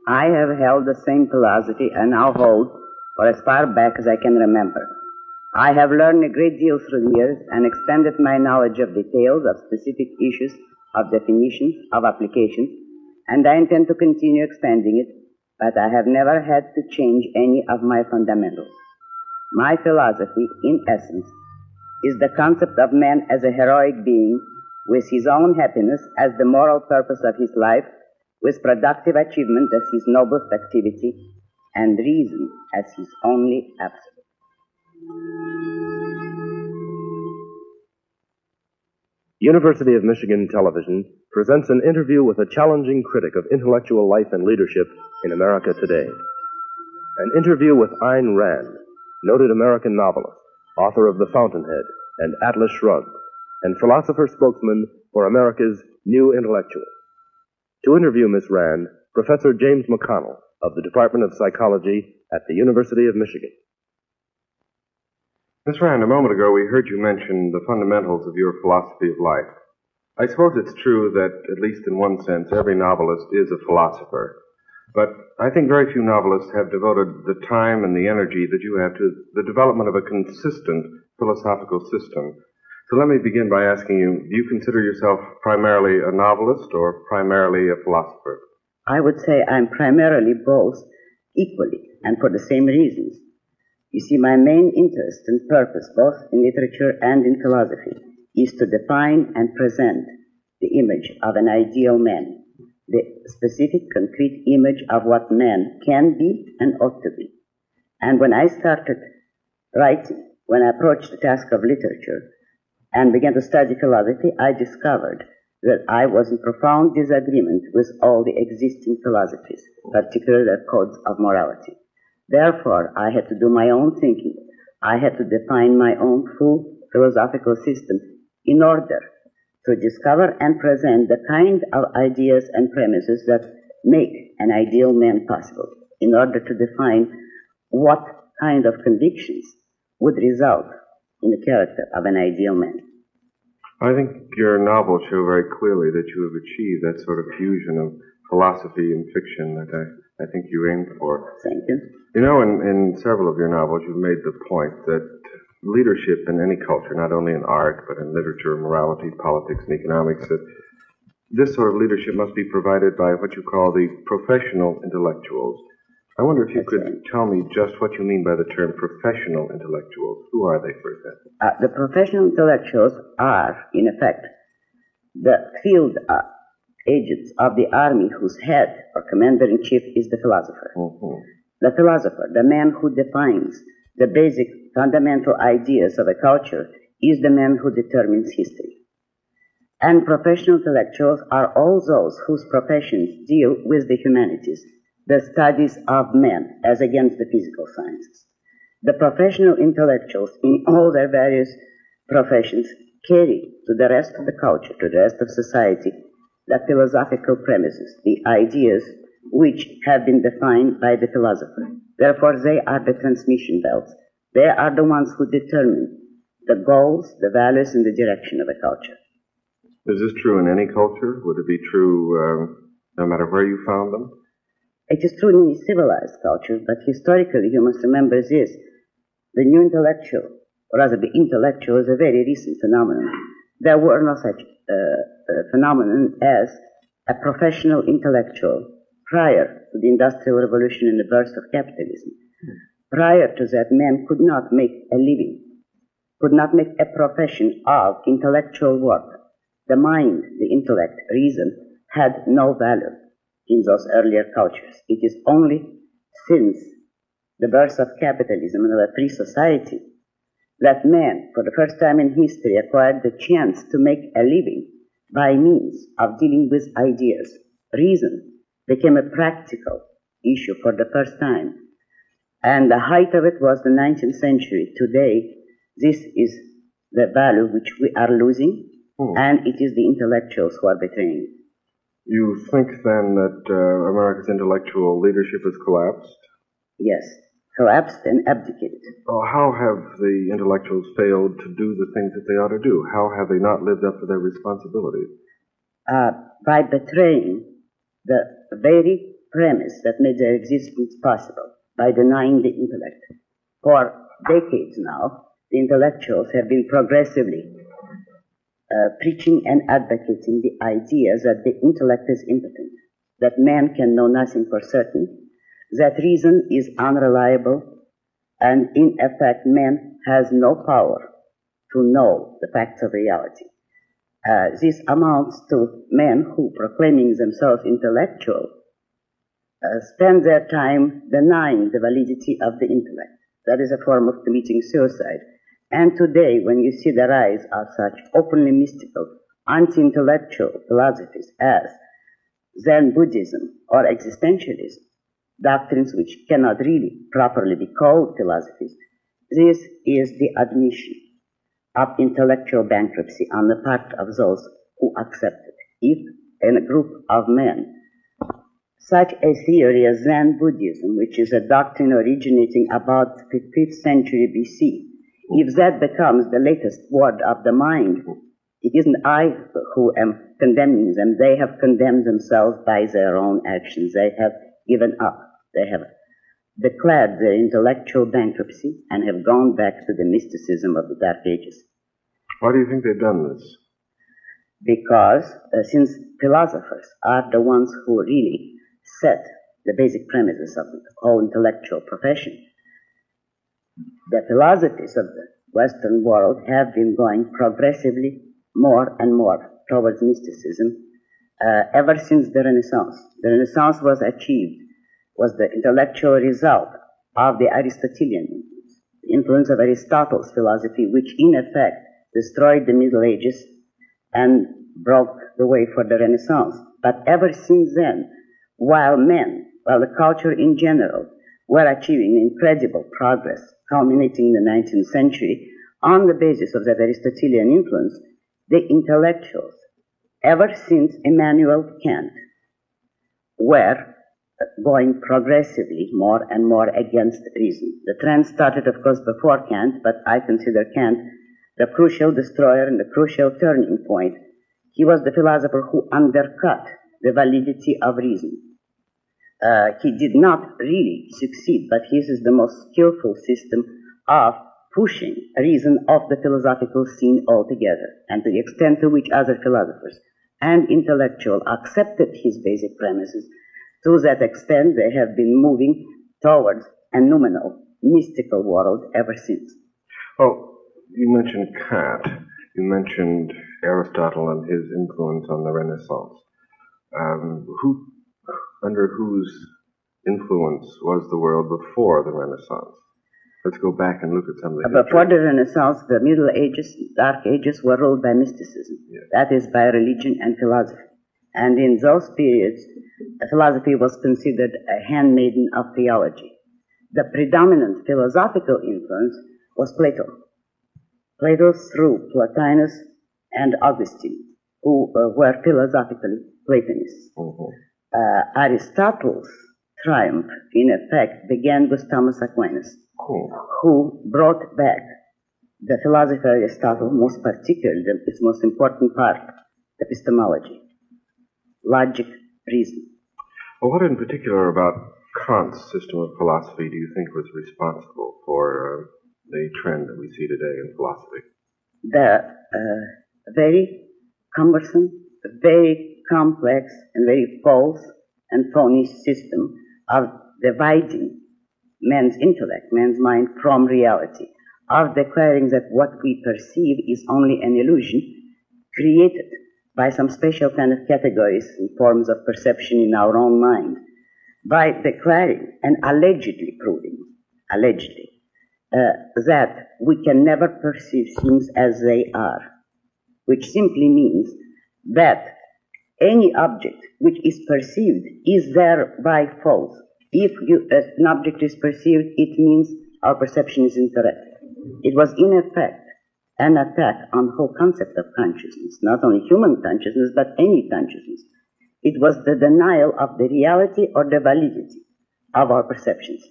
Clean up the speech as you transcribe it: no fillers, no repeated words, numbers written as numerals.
I have held the same philosophy and now hold for as far back as I can remember. I have learned a great deal through the years and extended my knowledge of details, of specific issues, of definitions, of applications, and I intend to continue expanding it, but I have never had to change any of my fundamentals. My philosophy, in essence, is the concept of man as a heroic being with his own happiness as the moral purpose of his life, with productive achievement as his noblest activity, and reason as his only absolute. University of Michigan Television presents an interview with a challenging critic of intellectual life and leadership in America today. An interview with Ayn Rand, noted American novelist, author of The Fountainhead and Atlas Shrugged, and philosopher-spokesman for America's new intellectual. To interview Miss Rand, Professor James McConnell of the Department of Psychology at the University of Michigan. Miss Rand, a moment ago we heard you mention the fundamentals of your philosophy of life. I suppose it's true that, at least in one sense, every novelist is a philosopher. But I think very few novelists have devoted the time and the energy that you have to the development of a consistent philosophical system. So let me begin by asking you, do you consider yourself primarily a novelist or primarily a philosopher? I would say I'm primarily both equally and for the same reasons. You see, my main interest and purpose, both in literature and in philosophy, is to define and present the image of an ideal man, the specific, concrete image of what man can be and ought to be. And when I started writing, when I approached the task of literature and began to study philosophy, I discovered that I was in profound disagreement with all the existing philosophies, particularly the codes of morality. Therefore, I had to do my own thinking. I had to define my own full philosophical system in order to discover and present the kind of ideas and premises that make an ideal man possible, in order to define what kind of convictions would result in the character of an ideal man. I think your novels show very clearly that you have achieved that sort of fusion of philosophy and fiction that I think you aimed for. Thank you. You know, in several of your novels, you've made the point that leadership in any culture, not only in art, but in literature, morality, politics, and economics, that this sort of leadership must be provided by what you call the professional intellectuals. I wonder if you could tell me just what you mean by the term professional intellectuals. Who are they, for example? The professional intellectuals are, in effect, the field agents of the army whose head or commander-in-chief is the philosopher. Mm-hmm. The philosopher, the man who defines the basic fundamental ideas of a culture, is the man who determines history. And professional intellectuals are all those whose professions deal with the humanities, the studies of men as against the physical sciences. The professional intellectuals in all their various professions carry to the rest of the culture, to the rest of society, the philosophical premises, the ideas which have been defined by the philosopher. Therefore, they are the transmission belts. They are the ones who determine the goals, the values, and the direction of a culture. Is this true in any culture? Would it be true no matter where you found them? It is true in any civilized culture, but historically you must remember this. The new intellectual, or rather the intellectual, is a very recent phenomenon. There were no such phenomenon as a professional intellectual prior to the Industrial Revolution and the birth of capitalism. Prior to that, man could not make a living, could not make a profession of intellectual work. The mind, the intellect, reason, had no value in those earlier cultures. It is only since the birth of capitalism and of a free society that man, for the first time in history, acquired the chance to make a living by means of dealing with ideas. Reason became a practical issue for the first time. And the height of it was the 19th century. Today, this is the value which we are losing, and it is the intellectuals who are betraying it. You think, then, that America's intellectual leadership has collapsed? Yes, collapsed and abdicated. Oh, how have the intellectuals failed to do the things that they ought to do? How have they not lived up to their responsibilities? By betraying the very premise that made their existence possible by denying the intellect. For decades now, the intellectuals have been progressively preaching and advocating the idea that the intellect is impotent, that man can know nothing for certain, that reason is unreliable, and in effect man has no power to know the facts of reality. This amounts to men who, proclaiming themselves intellectual, spend their time denying the validity of the intellect. That is a form of committing suicide. And today, when you see the rise of such openly mystical, anti-intellectual philosophies as Zen Buddhism or existentialism, doctrines which cannot really properly be called philosophies, this is the admission of intellectual bankruptcy on the part of those who accept it. If in a group of men, such a theory as Zen Buddhism, which is a doctrine originating about the 5th century BC, if that becomes the latest word of the mind, it isn't I who am condemning them. They have condemned themselves by their own actions. They have given up. They have declared their intellectual bankruptcy and have gone back to the mysticism of the Dark Ages. Why do you think they've done this? Because since philosophers are the ones who really set the basic premises of the whole intellectual profession, the philosophies of the Western world have been going progressively more and more towards mysticism ever since the Renaissance. The Renaissance was the intellectual result of the Aristotelian influence, the influence of Aristotle's philosophy, which in effect destroyed the Middle Ages and broke the way for the Renaissance. But ever since then, while the culture in general were achieving incredible progress, culminating in the 19th century, on the basis of that Aristotelian influence, the intellectuals, ever since Immanuel Kant, were going progressively more and more against reason. The trend started, of course, before Kant, but I consider Kant the crucial destroyer and the crucial turning point. He was the philosopher who undercut the validity of reason. He did not really succeed, but his is the most skillful system of pushing reason off the philosophical scene altogether, and to the extent to which other philosophers and intellectuals accepted his basic premises, to that extent they have been moving towards a noumenal, mystical world ever since. Well, you mentioned Kant. You mentioned Aristotle and his influence on the Renaissance. Under whose influence was the world before the Renaissance? Let's go back and look at some of the Before the Renaissance, the Middle Ages, Dark Ages were ruled by mysticism. Yes. That is, by religion and philosophy. And in those periods, philosophy was considered a handmaiden of theology. The predominant philosophical influence was Plato. Plato through Plotinus and Augustine, who were philosophically Platonists. Mm-hmm. Aristotle's triumph, in effect, began with Thomas Aquinas, who brought back the philosophy of Aristotle, most particularly its most important part, epistemology, logic, reason. Well, what in particular about Kant's system of philosophy do you think was responsible for the trend that we see today in philosophy? The very cumbersome, very complex, and very false and phony system of dividing man's intellect, man's mind from reality, of declaring that what we perceive is only an illusion created by some special kind of categories and forms of perception in our own mind, by declaring and allegedly proving, that we can never perceive things as they are, which simply means that any object which is perceived is thereby false. If an object is perceived, it means our perception is incorrect. It was in effect an attack on the whole concept of consciousness, not only human consciousness, but any consciousness. It was the denial of the reality or the validity of our perceptions.